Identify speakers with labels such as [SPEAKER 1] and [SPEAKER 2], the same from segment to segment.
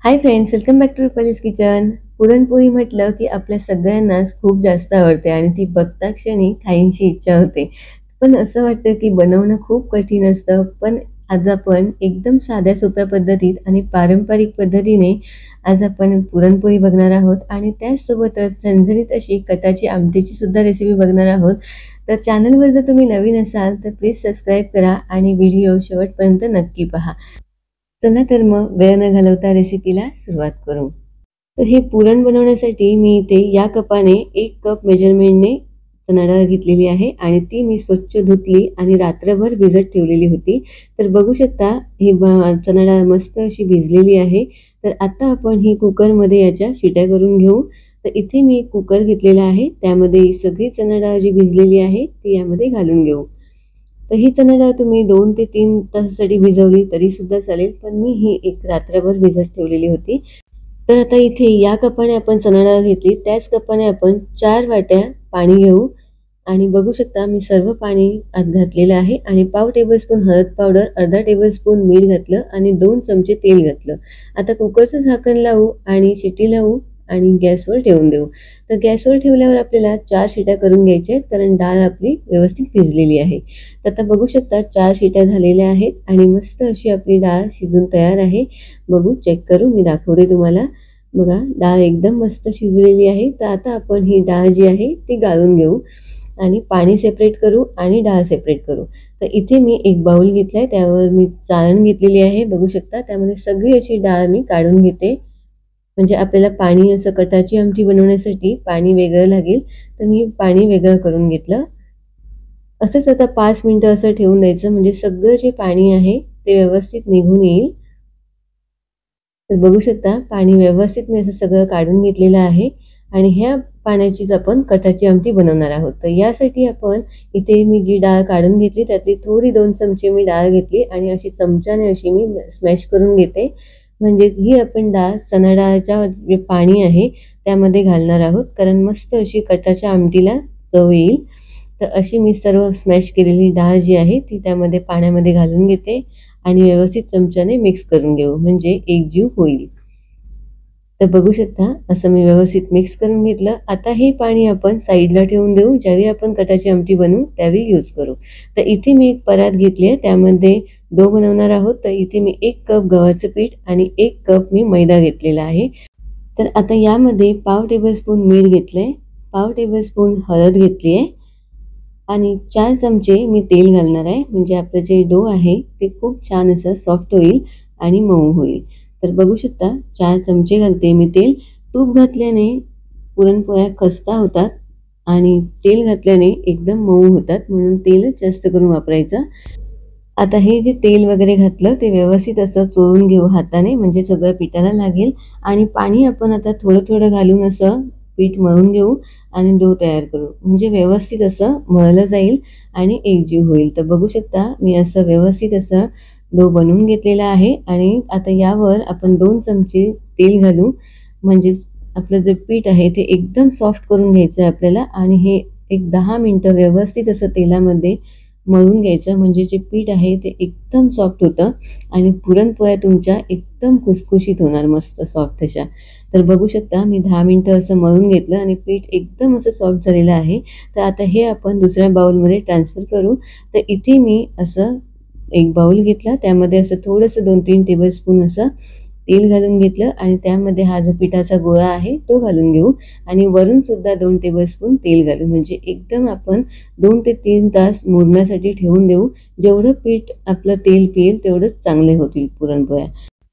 [SPEAKER 1] High friends, welcome back to Rupali's kitchen. Puran poli म्हटलं की आपल्या सगळ्यांनाच खूप जास्त आवडते आणि ती बघता क्षणी खायची इच्छा होते. पण असं वाटतं की बनवणं खूप कठीण असतं. पण आज आपण एकदम साध्या सोप्या पद्धतीत आणि पारंपरिक पद्धतीने आज आपण पुरणपोळी बघणार आहोत आणि त्याचसोबतच झणझणीत अशी कटाची आमटीची सुद्धा रेसिपी बघणार आहोत. तर चॅनलवर जर तुम्ही नवीन असाल तर प्लीज सबस्क्राईब करा आणि व्हिडिओ शेवटपर्यंत नक्की पहा. चला तर मग वेळ न घालवता रेसिपीला सुरुवात करू. तर हे पुरण बनवण्यासाठी मी इथे या कपाने 1 कप मेजरमेंटने चणा डाळ घेतलेली आहे आणि ती मी स्वच्छ धुतली आणि रात्रभर भिजत ठेवलेली होती. तर बघू शकता ही चणा डाळ मस्त अशी भिजलेली आहे. तर आता आपण ही कुकरमध्ये याच्या शिट्या करून घेऊ. तर इथे मी कुकर घेतलेला आहे, त्यामध्ये सगळी चणा डाळ जी भिजलेली आहे ती यामध्ये घालून घेऊ. तर ही चणा डाळ तुम्ही 2 ते 3 तासासाठी भिजवली तरी सुद्धा चालेल, पण मी ही एक रात्रभर भिजत ठेवलेली होती. तर आता इथे या कपाने आपण चणा डाळ घेतली, त्याच कपाने आपण 4 वाट्या पाणी घेऊ आणि बघू शकता मी सर्व पाणी आत घातलेलं आहे आणि पाव टेबलस्पून हळद पावडर, अर्धा टेबलस्पून मीठ घातलं आणि 2 चमचे तेल घातलं. आता कुकरचं झाकण लावू आणि शिट्टी लावू आणि गॅसवर ठेवून देऊ. तर गॅसवर ठेवल्यावर आपल्याला 4 शिट्या करून घ्यायच्या आहेत, कारण डाळ आपली व्यवस्थित भिजलेली आहे. तर आता बघू शकता 4 शिट्या झालेल्या आहेत आणि मस्त अशी आपली डाळ शिजून तयार आहे. बघू, चेक करू, मी दाखवते तुम्हाला. बघा, डाळ एकदम मस्त शिजलेली आहे. तर आता आपण ही डाळ जी आहे ती गाळून घेऊ आणि पाणी सेपरेट करू आणि डाळ सेपरेट करू. तर इथे मी एक बाउल घेतलाय, त्यावर मी चाळण घेतलेली आहे. बघू शकता त्यामध्ये सगळी अशी डाळ मी काढून घेते. म्हणजे आपल्याला पाणी असं कटाची आमटी बनवण्यासाठी पाणी वेगळं लागेल, तर मी पाणी वेगळं करून घेतलं. असंच आता 5 मिनिटं असं ठेवून द्यायचं, म्हणजे सगळं जे पाणी आहे ते व्यवस्थित निघून येईल. तर बघू शकता पाणी व्यवस्थित मी असं सगळं काढून घेतलेलं आहे आणि ह्या पाण्याचीच आपण कटाची आमटी बनवणार आहोत. तर यासाठी आपण इथे मी जी डाळ काढून घेतली त्यातली थोडी 2 चमचे मी डाळ घेतली आणि अशी चमच्याने अशी मी स्मॅश करून घेते. म्हणजेच ही आपण डाळ चणा डाळच्या जे पाणी आहे त्यामध्ये घालणार आहोत, कारण मस्त अशी कटाच्या आमटीला चव येईल. तर अशी मी सर्व स्मॅश केलेली डाळ जी आहे ती त्यामध्ये पाण्यामध्ये घालून घेते आणि व्यवस्थित चमच्याने मिक्स करून घेऊ, म्हणजे एकजीव होईल. तर बघू शकता असं मी व्यवस्थित मिक्स करून घेतलं. आता हे पाणी आपण साईडला ठेवून देऊ, ज्यावेळी आपण कटाची आमटी बनवू त्यावेळी यूज करू. तर इथे मी एक परात घेतली आहे, त्यामध्ये डो बनवणार आहोत. तर इथे मी 1 कप गव्हाचं पीठ आणि 1 कप मी मैदा घेतलेला आहे. तर आता यामध्ये पाव टेबलस्पून मीठ घेतलंय, पाव टेबलस्पून हळद घेतली आहे आणि 4 चमचे मी तेल घालणार आहे, म्हणजे आपलं जे डो आहे ते खूप छान असं सॉफ्ट होईल आणि मऊ होईल. तर बघू शकता 4 चमचे घालते मी तेल. तूप घातल्याने पुरणपोळ्या खस्ता होतात आणि तेल घातल्याने एकदम मऊ होतात, म्हणून तेलच जास्त करून वापरायचं. आता हे जे तेल वगैरे घातलं ते व्यवस्थित असं चोळून घेऊ हाताने, म्हणजे सगळं पिठाला लागेल. आणि पाणी आपण आता थोडं थोडं घालून असं पीठ मळून घेऊ आणि डो तयार करू, म्हणजे व्यवस्थित असं मळलं जाईल आणि एकजीव होईल. तर बघू शकता मी असं व्यवस्थित असं डो बनवून घेतलेला आहे आणि आता यावर आपण 2 चमचे तेल घालू, म्हणजेच आपलं जे पीठ आहे ते एकदम सॉफ्ट करून घ्यायचं आहे आपल्याला आणि हे एक 10 मिनिटं व्यवस्थित असं तेलामध्ये मळून घ्यायचं, म्हणजे जे पीठ आहे ते एकदम सॉफ्ट होतं आणि पुरणपोळ्या तुमच्या एकदम खुसखुशीत होणार, मस्त सॉफ्ट अशा. तर बघू शकता मी 10 मिनिटं असं मळून घेतलं आणि पीठ एकदम असं सॉफ्ट झालेलं आहे. तर आता हे आपण दुसऱ्या बाउलमध्ये ट्रान्सफर करू. तर इथे मी असं एक बाउल घेतला, त्यामध्ये असं थोडंसं 2-3 टेबलस्पून असं तेल घालून घेतलं आणि त्यामध्ये हा जो पिठाचा गोळा आहे तो घालून घेऊ आणि वरून सुद्धा 2 टेबलस्पून तेल घालू, म्हणजे एकदम आपण 2 ते 3 तास मुरण्यासाठी ठेवून देऊ. जेवढं पीठ आपलं तेल पिळेल तेवढंच चांगले होतील पुरणपोळ्या.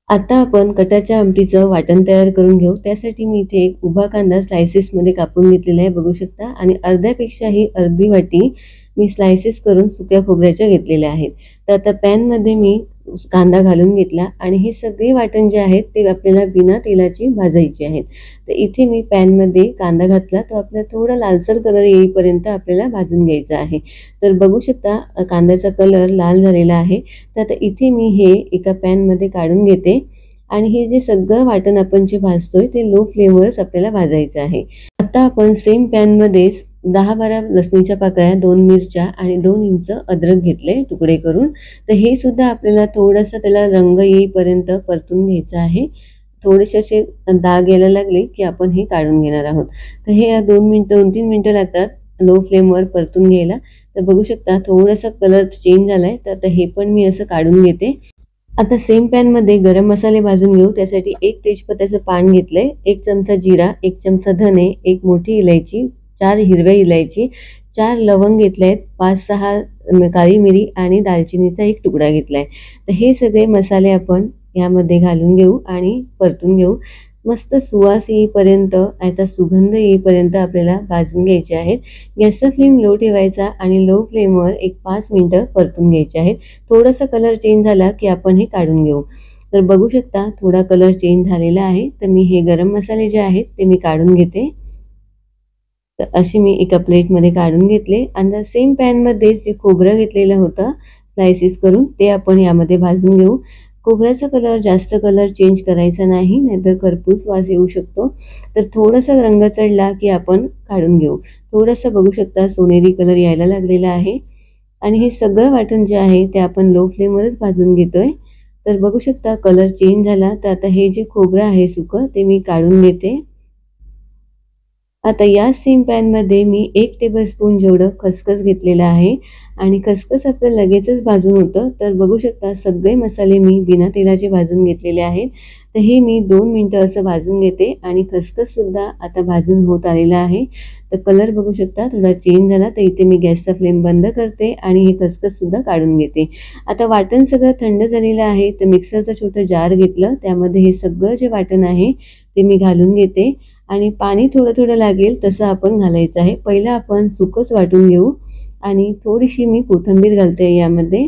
[SPEAKER 1] आता आपण कटाच्या आमटीचं वाटण तयार करून घेऊ. त्यासाठी मी इथे एक उभा कांदा स्लायसेसमध्ये कापून घेतलेला आहे, बघू शकता. आणि अर्ध्यापेक्षाही अर्धी वाटी मी स्लायसेस करून सुक्या खोबऱ्याच्या घेतलेल्या आहेत. तर आता पॅनमध्ये मी कांदा घालून घेतला आणि हे सगळे वाटण जे आहेत ते आपल्याला बिना तेलाची भाजायचे आहेत. तर इथे मी पॅनमध्ये कांदा घातला, तो आपल्याला थोडा लालसर कलर येईपर्यंत आपल्याला भाजून घ्यायचा आहे. तर बघू शकता कांद्याचा कलर लाल झालेला आहे. तर आता इथे मी हे एका पॅनमध्ये काढून घेते आणि हे जे सगळं वाटण आपण जे भाजतोय ते लो फ्लेमवरच आपल्याला भाजायचं आहे. आता आपण सेम पॅनमध्येच 10-12 लसणीच्या पाकळ्या, 2 मिरच्या आणि 2 इंच अद्रक घेतले तुकडे करून. तर हे सुद्धा आपल्याला थोडासा त्याला रंग येईपर्यंत परतून घ्यायचं आहे. थोडेसे असे डाग यायला लागले की आपण हे काढून घेणार आहोत. तर हे 2-3 मिनिटं लागतात लो फ्लेमवर परतून घ्यायला. तर बघू शकता थोडासा कलर चेंज झालाय. तर आता हे पण मी असं काढून घेते. आता सेम पॅनमध्ये गरम मसाले भाजून घेऊ. त्यासाठी 1 तेजपत्त्याचं पान घेतलंय, 1 चमचा जिरा, 1 चमचा धने, 1 मोठी इलायची, 4 हिरव्या इलायची, 4 लवंग घेतले आहेत, 5-6 काळी मिरी आणि दालचिनीचा 1 तुकडा घेतलाय. तर हे सगळे मसाले आपण यामध्ये घालून घेऊ आणि परतून घेऊ. मस्त सुवास येईपर्यंत, याचा सुगंध येईपर्यंत आपल्याला भाजून घ्यायचे आहेत. गॅसचा फ्लेम लो ठेवायचा आणि लो फ्लेमवर एक 5 मिनिटं परतून घ्यायचे आहेत. थोडासा कलर चेंज झाला की आपण हे काढून घेऊ. तर बघू शकता थोडा कलर चेंज झालेला आहे. तर मी हे गरम मसाले जे आहेत ते मी काढून घेते. तर असे मी एका प्लेटमध्ये काढून घेतले आणि सेम पॅनमध्ये जे खोबरं घेतलेलं होतं स्लायसेस करून ते आपण यामध्ये भाजून घेऊ. खोबऱ्याचा कलर जास्त कलर चेंज करायचा नाही, नाहीतर खरपूस वास येऊ शकतो. तर थोडासा रंग चढला की आपण काढून घेऊ. थोडासा बघू शकता सोनेरी कलर यायला लागलेला आहे आणि हे सगळं वाटण जे आहे ते आपण लो फ्लेमवरच भाजून घेतोय. तर बघू शकता कलर चेंज झाला. तर आता हे जे खोबरं आहे सुकं ते मी काढून घेते. आता या सेम पॅनमध्ये मी 1 टेबलस्पून जेवढं खसखस घेतलेलं आहे आणि खसखस आपलं लगेचच भाजून होतं. तर बघू शकता सगळे मसाले मी बिना तेलाचे भाजून घेतलेले आहेत. तर हे मी 2 मिनिटं असं भाजून घेते आणि खसखससुद्धा आता भाजून होत आलेला आहे. तर कलर बघू शकता थोडा चेंज झाला. तर इथे मी गॅसचा फ्लेम बंद करते आणि हे खसखससुद्धा काढून घेते. आता वाटण सगळं थंड झालेलं आहे. तर मिक्सरचं छोटं जार घेतलं, त्यामध्ये हे सगळं जे वाटण आहे ते मी घालून घेते आणि पाणी थोडं लागेल तसं आपण घालायचं आहे. पहिलं आपण सुकंच वाटून घेऊ आणि थोडीशी मी कोथिंबीर घालते यामध्ये.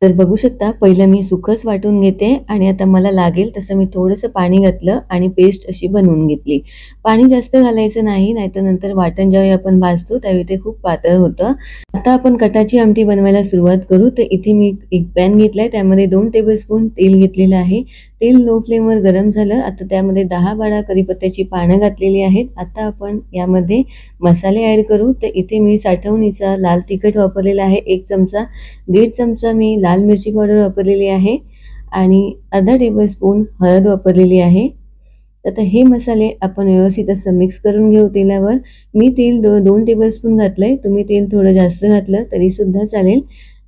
[SPEAKER 1] तर बघू शकता पहिलं मी सुकंच वाटून घेते आणि आता मला लागेल तसं मी थोडंसं पाणी घातलं आणि पेस्ट अशी बनवून घेतली. पाणी जास्त घालायचं नाही, नाहीतर नंतर वाटण ज्यावेळी आपण भाजतो त्यावेळी ते खूप पातळ होतं. आता आपण कटाची आमटी बनवायला सुरुवात करू. तर इथे मी एक पॅन घेतलाय, त्यामध्ये 2 टेबलस्पून तेल घेतलेलं आहे. तेल लो फ्लेमवर गरम झालं. आता त्यामध्ये 10-12 कढीपत्त्याची पानं घातलेली आहेत. आता आपण यामध्ये मसाले ॲड करू. तर इथे मी साठवणीचा लाल तिखट वापरलेला आहे 1 चमचा, 1.5 चमचा मी लाल मिरची पावडर वापरलेली आहे आणि अर्धा टेबलस्पून हळद वापरलेली आहे. आता हे मसाले आपण व्यवस्थित असं मिक्स करून घेऊ तेलावर. मी तेल 2 टेबलस्पून घातलंय. तुम्ही तेल थोडं जास्त घातलं तरीसुद्धा चालेल.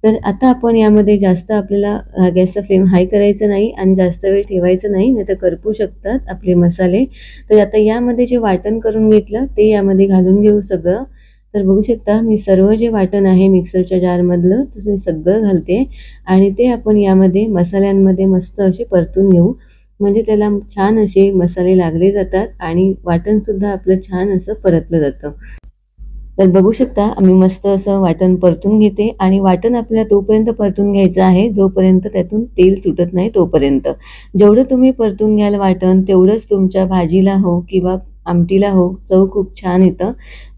[SPEAKER 1] तर आता आपण यामध्ये जास्त आपल्याला गॅसचा फ्लेम हाय करायचा नाही आणि जास्त वेळ ठेवायचं नाही, नाहीतर करपू शकतात आपले मसाले. तर आता यामध्ये जे वाटण करून घेतलं ते यामध्ये घालून घेऊ सगळं. तर बघू शकता मी सर्व जे वाटण आहे मिक्सरच्या जारमधलं तसं सगळं घालते आणि ते आपण यामध्ये मसाल्यांमध्ये मस्त असे परतून घेऊ. म्हणजे त्याला छान असे मसाले लागले जातात आणि वाटणसुद्धा आपलं छान असं परतलं जातं. तर बघू शकता आम्ही मस्त असं वाटण परतून घेते आणि वाटण आपल्याला तोपर्यंत परतून घ्यायचं आहे जोपर्यंत त्यातून तेल सुटत नाही तोपर्यंत. जेवढं तुम्ही परतून घ्याल वाटण तेवढंच तुमच्या भाजीला हो किंवा आमटीला हो चव खूप छान येतं.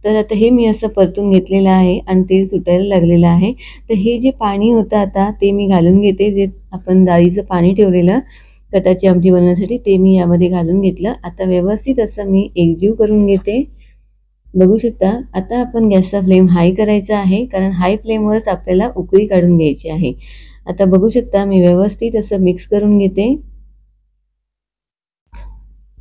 [SPEAKER 1] तर आता हे मी असं परतून घेतलेलं आहे आणि तेल सुटायला लागलेलं आहे. तर हे जे पाणी होतं आता ते मी घालून घेते. जे आपण डाळीचं पाणी ठेवलेलं कटाची आमटी बनवण्यासाठी ते मी यामध्ये घालून घेतलं. आता व्यवस्थित असं मी एकजीव करून घेते. बघू शकता आता आपण गॅसचा फ्लेम हाय करायचा आहे, कारण हाय फ्लेमवरच आपल्याला उकळी काढून घ्यायची आहे. आता बघू शकता मी व्यवस्थित असं मिक्स करून घेते.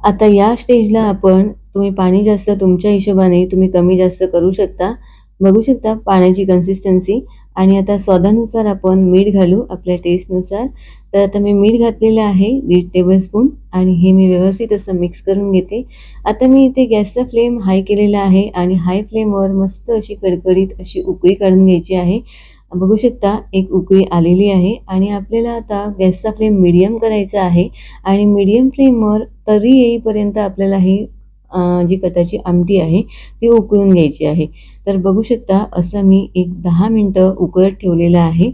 [SPEAKER 1] आता या स्टेजला आपण तुम्ही पाणी जास्त तुमच्या हिशोबाने तुम्ही कमी जास्त करू शकता. बघू शकता पाण्याची कन्सिस्टन्सी आणि आता स्वादानुसार आपण मीठ घालू आपल्या टेस्टनुसार. तर आता मी मीठ घातलेलं आहे 1.5 टेबलस्पून आणि हे मी व्यवस्थित असं मिक्स करून घेते. आता मी इथे गॅसचा फ्लेम हाय केलेला आहे आणि हाय फ्लेमवर मस्त अशी कडकडीत अशी उकळी काढून घ्यायची आहे. बघू शकता एक उकळी आलेली आहे आणि आपल्याला आता गॅसचा फ्लेम मीडियम करायचा आहे आणि मीडियम फ्लेमवर तरी येईपर्यंत आपल्याला ही जी कटाची आमटी आहे ती उकळून घ्यायची आहे. तर बघू शकता असं मी एक 10 मिनिटं उकळत ठेवलेलं आहे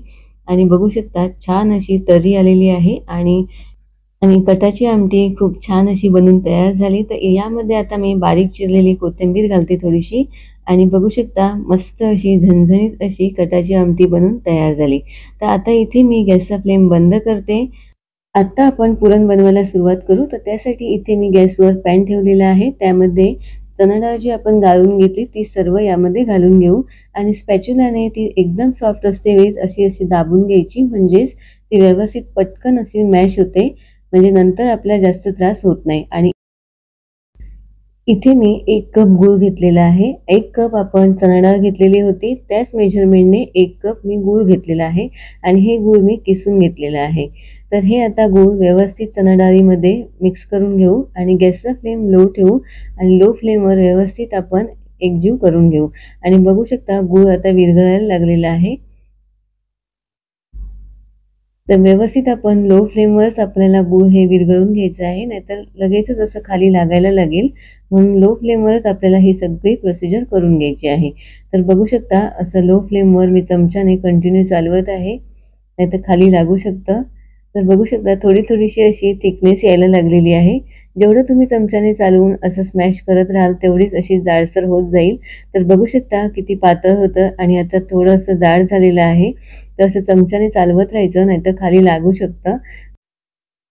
[SPEAKER 1] आणि बघू शकता छान अशी तर्री आलेली आहे आणि आणि कटाची आमटी खूप छान अशी बनून तयार झाली. तर यामध्ये आता मी बारीक चिरलेली कोथिंबीर घालते थोडीशी आणि बघू शकता मस्त अशी झणझणीत अशी कटाची आमटी बनून तयार झाली. तर आता इथे मी गॅसचा फ्लेम बंद करते. आता आपण पुरण बनवायला सुरुवात करू. तर त्यासाठी इथे मी गॅसवर पॅन ठेवलेला आहे. त्यामध्ये चणा डाळ जी आपण गाळून घेतली ती सर्व यामध्ये घालून घेऊ आणि स्पॅच्युलाने ती एकदम सॉफ्ट असते वेळेस अशी अशी दाबून घ्यायची, म्हणजेच ती व्यवस्थित पटकन अशी मॅश होते. म्हणजे नंतर आपल्याला जास्त त्रास होत नाही. आणि इथे मी 1 कप गूळ घेतलेला आहे. 1 कप आपण चणा डाळ घेतलेली होती, त्याच मेजरमेंटने 1 कप मी गूळ घेतलेला आहे आणि हे गूळ मी किसून घेतलेलं आहे. तर हे आता गूळ व्यवस्थित चणा डाळीमध्ये मिक्स करून घेऊ आणि गॅसचा फ्लेम लो ठेवू आणि लो फ्लेमवर व्यवस्थित आपण एकजीव करून घेऊ. आणि बघू शकता गूळ आता विरघळायला लागलेला आहे. तर व्यवस्थित आपण लो फ्लेमवरच आपल्याला गूळ हे विरघळून घ्यायचं आहे, नाहीतर लगेचच असं खाली लागायला लागेल. म्हणून लो फ्लेमवरच आपल्याला ही सगळी प्रोसिजर करून घ्यायची आहे. तर बघू शकता असं लो फ्लेमवर मी चमच्याने कंटिन्यू चालवत आहे, नाहीतर खाली लागू शकतं. तर बघू शकता थोडी-थोडीशी अशी थिकनेस यायला लागलेली आहे. जेवढं तुम्ही चमच्याने चालवून असं स्मॅश करत राहाल तेवढीच अशी जाडसर होत जाईल. तर बघू शकता किती पातळ होतं आणि आता थोडंसं जाड झालेलं आहे. तर असं चमच्याने चालवत राहायचं, नाहीतर खाली लागू शकतं.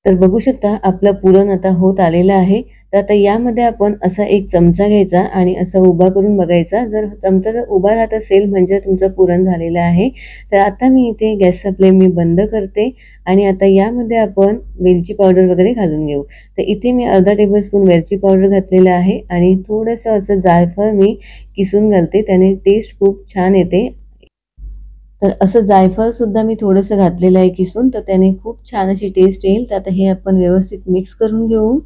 [SPEAKER 1] तर बघू शकता आपलं पुरण आता होत आलेलं आहे. तर आता यामध्ये आपण असा एक चमचा घ्यायचा आणि असा उभा करून बघायचा. जर चमचा जर उभा राहत असेल म्हणजे तुमचं पुरण झालेलं आहे. तर आता मी इथे गॅसचा फ्लेम मी बंद करते आणि आता यामध्ये आपण वेलची पावडर वगैरे घालून घेऊ. तर इथे मी अर्धा टेबलस्पून वेलची पावडर घातलेलं आहे आणि थोडंसं असं जायफळ मी किसून घालते. त्याने टेस्ट खूप छान येते. तर असं जायफळ सुद्धा मी थोडंसं घातलेलं आहे किसून, तर त्याने खूप छान अशी टेस्ट येईल. तर आता हे आपण व्यवस्थित मिक्स करून घेऊ.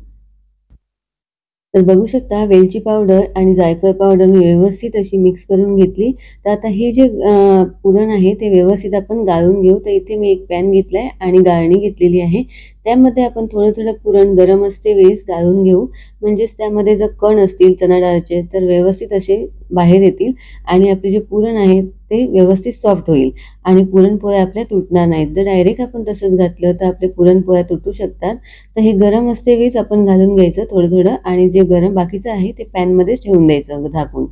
[SPEAKER 1] तर बघू शकता वेलची पावडर आणि जायफळ पावडर मी व्यवस्थित अशी मिक्स करून घेतली. तर आता हे जे पुरण आहे ते व्यवस्थित आपण गाळून घेऊ. तर इथे मी एक पॅन घेतलाय आणि गाळणी घेतलेली आहे. त्यामध्ये आपण थोडं-थोडं पुरण गरम असते वेळेस गाळून घेऊ. म्हणजेच त्यामध्ये जर कण असतील चणा डाळीचे तर व्यवस्थित असे बाहेर येतील आणि आपले जे पुरण आहे ते व्यवस्थित सॉफ्ट होईल आणि पुरणपोळ्या आपल्या तुटणार नाहीत. जर डायरेक्ट आपण तसंच घातलं तर आपल्या पुरणपोळ्या तुटू शकतात. तर हे गरम असते वेळेस आपण घालून घ्यायचं थोडं-थोडं आणि जे गरम बाकीचं आहे ते पॅनमध्येच ठेवून द्यायचं झाकून.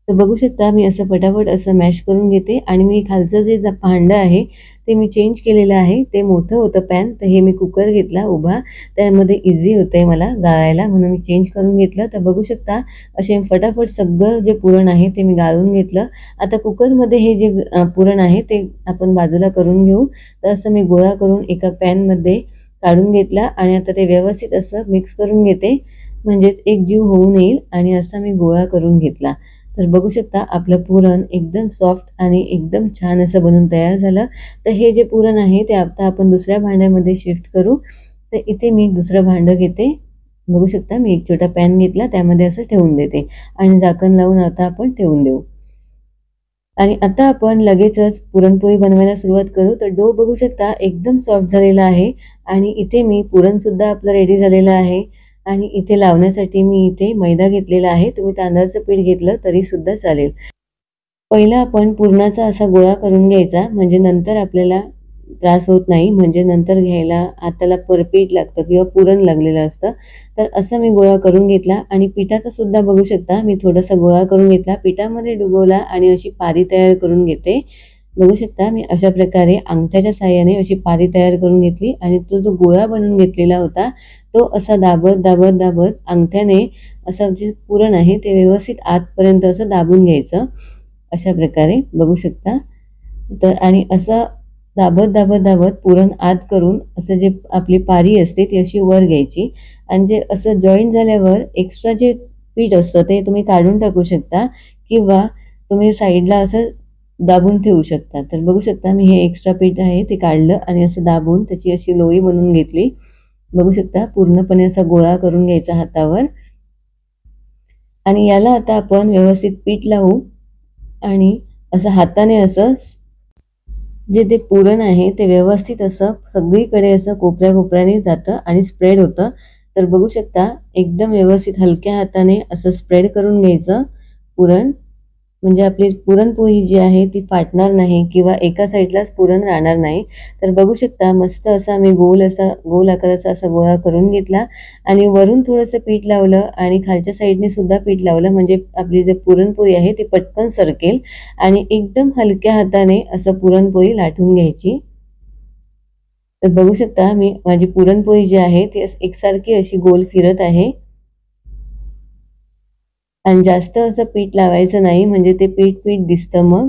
[SPEAKER 1] तर बघू शकता मी असं पटापट असं मॅश करून घेते आणि मी खालचं जे भांडं आहे ते मी चेंज केलेलं आहे. ते मोठं होतं पॅन, तर हे मी कुकर घेतला उभा. त्यामध्ये इझी होतंय मला गाळायला म्हणून मी चेंज करून घेतलं. तर बघू शकता असे फटाफट सगळं जे पुरण आहे ते मी गाळून घेतलं. आता कुकरमध्ये हे जे पुरण आहे ते आपण बाजूला करून घेऊ. तर असं मी गोळा करून एका पॅनमध्ये काढून घेतला आणि आता ते व्यवस्थित असं मिक्स करून घेते. म्हणजेच एक जीव होऊन येईल आणि असा मी गोळा करून घेतला. तर बघू शकता आपलं पुरण एकदम सॉफ्ट आणि एकदम छान असं बनून तयार झालं. तर हे जे पुरण आहे ते आता आपण दुसऱ्या भांड्यामध्ये शिफ्ट करू. तर इथे मी दुसरं भांडं घेते. बघू शकता मी एक छोटा पॅन घेतला त्यामध्ये असं ठेवून देते आणि झाकण लावून आता आपण ठेवून देऊ. आणि आता आपण लगेचच पुरणपोळी बनवायला सुरुवात करू. तर डो बघू शकता एकदम सॉफ्ट झालेला आहे आणि इथे मी पुरणसुद्धा आपलं रेडी झालेलं आहे आणि इथे लावण्यासाठी मी इथे मैदा घेतलेला आहे. तुम्ही तांदळाचं पीठ घेतलं तरी सुद्धा चालेल. पहिला आपण पुरणाचा असा गोळा करून घ्यायचा म्हणजे नंतर आपल्याला त्रास होत नाही. म्हणजे नंतर घ्यायला हाताला पीठ लागतं किंवा पुरण लागलेलं असतं. तर असा मी गोळा करून घेतला आणि पिठाचा सुद्धा बघू शकता मी थोडासा गोळा करून घेतला. पिठामध्ये डुबवला आणि अशी पारी तयार करून घेते. बघू शकता मी अशा प्रकारे अंगठ्याच्या साहाय्याने अशी पारी तयार करून घेतली आणि तो जो गोळा बनवून घेतलेला होता तो असा दाबत अंगठ्याने असं जे पुरण आहे ते व्यवस्थित आतपर्यंत असं दाबून घ्यायचं. अशा प्रकारे बघू शकता. तर आणि असं दाबत पुरण आत करून असं जे आपली पारी असते ती अशी वर घ्यायची आणि जे असं जॉईंट झाल्यावर एक्स्ट्रा जे पीठ असतं ते तुम्ही काढून टाकू शकता किंवा तुम्ही साईडला असं दाबून ठेवू शकता. तर बघू शकता मी हे एक्स्ट्रा पीठ आहे ते काढलं आणि असं दाबून त्याची अशी लोई बनवून घेतली. बघू शकता पूर्णपणे असा गोळा करून घ्यायचा हातावर आणि याला आता आपण व्यवस्थित पीठ लावू आणि असं हाताने असं जे ते पुरण आहे ते व्यवस्थित असं सगळीकडे असं कोपऱ्याने जातं आणि स्प्रेड होतं. तर बघू शकता एकदम व्यवस्थित हलक्या हाताने असं स्प्रेड करून घ्यायचं पुरण. म्हणजे आपली पुरणपोळी जी आहे ती फाटणार नाही किंवा एका साईडलाच पुरण राहणार नाही. तर बघू शकता मस्त असा मी गोल आकाराचा असा गोळा करून घेतला आणि वरून थोडंसं पीठ लावलं आणि खालच्या साईडने सुद्धा पीठ लावलं म्हणजे आपली जी पुरणपोळी आहे ती पटकन सरकेल आणि एकदम हलक्या हाताने असं पुरणपोळी लाटून घ्यायची. तर बघू शकता मी माझी पुरणपोळी जी आहे ती एकसारखी अशी गोल फिरत आहे आणि जास्त असं पीठ लावायचं नाही म्हणजे ते पीठ दिसतं मग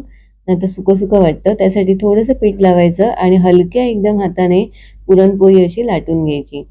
[SPEAKER 1] नाहीतर सुकं वाटतं. त्यासाठी थोडंसं पीठ लावायचं आणि हलक्या एकदम हाताने पुरणपोळी अशी लाटून घ्यायची.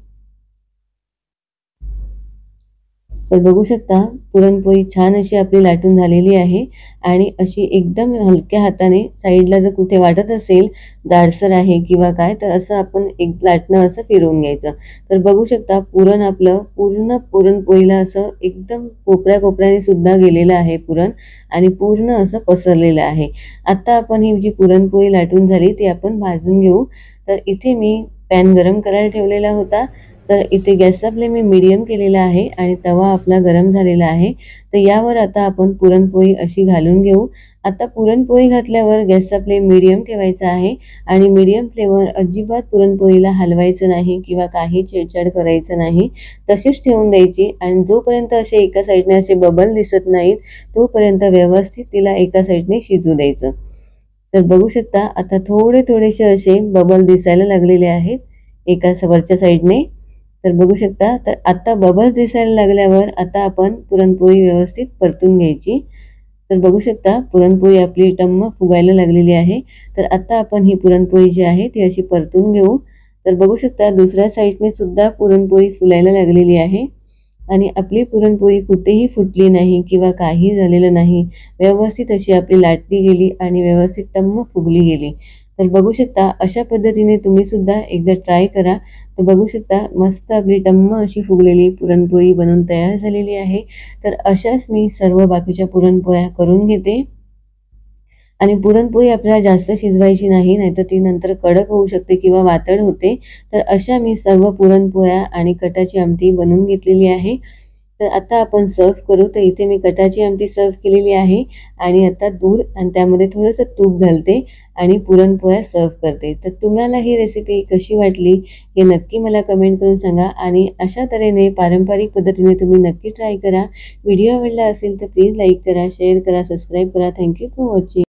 [SPEAKER 1] तर बघू शकता पुरणपोळी छान अशी आपली लाटून झालेली आहे आणि अशी एकदम हलक्या हाताने साईडला जर कुठे वाटत असेल जाडसर आहे किंवा काय तर असं आपण एक लाटणं असं फिरवून घ्यायचं. तर बघू शकता पुरण आपलं पूर्ण पुरणपोळीला असं एकदम कोपऱ्या-कोपऱ्याने सुद्धा गेलेलं आहे पुरण आणि पूर्ण असं पसरलेलं आहे. आता आपण ही जी पुरणपोळी लाटून झाली ती आपण भाजून घेऊ. तर इथे मी पॅन गरम करायला ठेवलेला होता. तर इथे गॅसचा फ्लेम मी मीडियम केलेला आहे आणि तवा आपला गरम झालेला आहे. तर यावर आता आपण पुरणपोळी अशी घालून घेऊ. आता पुरणपोळी घातल्यावर गॅसचा फ्लेम मीडियम ठेवायचा आहे आणि मीडियम फ्लेमवर अजिबात पुरणपोळीला हलवायचं नाही किंवा काही चिडचिड करायचं नाही. तशीच ठेवून द्यायची आणि जोपर्यंत असे एका साईडने असे बबल दिसत नाहीत तोपर्यंत व्यवस्थित तिला एका साईडने शिजू द्यायचं. तर बघू शकता आता थोडेसे असे बबल दिसायला लागलेले आहेत एका वरच्या साईडने. तर बघू शकता तर आता बबल्स दिसायला लागल्यावर आता आपण पुरणपोळी व्यवस्थित परतून घ्यायची. तर बघू शकता पुरणपोळी आपली टम्म फुगायला लागलेली आहे. तर आता आपण ही पुरणपोळी जी आहे ती अशी परतून घेऊ. तर बघू शकता दुसऱ्या साईडने सुद्धा पुरणपोळी फुलायला लागलेली आहे आणि आपली पुरणपोळी कुठेही फुटली नाही किंवा काही झालेलं नाही. व्यवस्थित अशी आपली लाटली गेली आणि व्यवस्थित टम्म फुगली गेली. तर बघू शकता अशा पद्धतीने तुम्ही सुद्धा एकदा ट्राय करा. तर बघू शकता मस्त आपली टम्म अशी फुगलेली पुरणपोळी बनवून तयार झालेली आहे. तर अशाच मी सर्व बाकीच्या पुरणपोळ्या करून घेते आणि पुरणपोळी आपल्याला जास्त शिजवायची नाही, नाहीतर ती नंतर कडक होऊ शकते किंवा वातड होते. तर अशा मी सर्व पुरणपोळ्या आणि कटाची आमटी बनवून घेतलेली आहे. तर आता आपण सर्व्ह करू. तर इथे मी कटाची आमटी सर्व्ह केलेली आहे आणि आता दूध आणि त्यामध्ये थोडंसं तूप घालते आणि पुरणपोळ्या सर्व्ह करते. तर तुम्हाला ही रेसिपी कशी वाटली हे नक्की मला कमेंट करून सांगा आणि अशा तऱ्हेने पारंपरिक पद्धतीने तुम्ही नक्की ट्राय करा. व्हिडिओ आवडला असेल तर प्लीज लाईक करा, शेअर करा, सबस्क्राईब करा. Thank you for watching.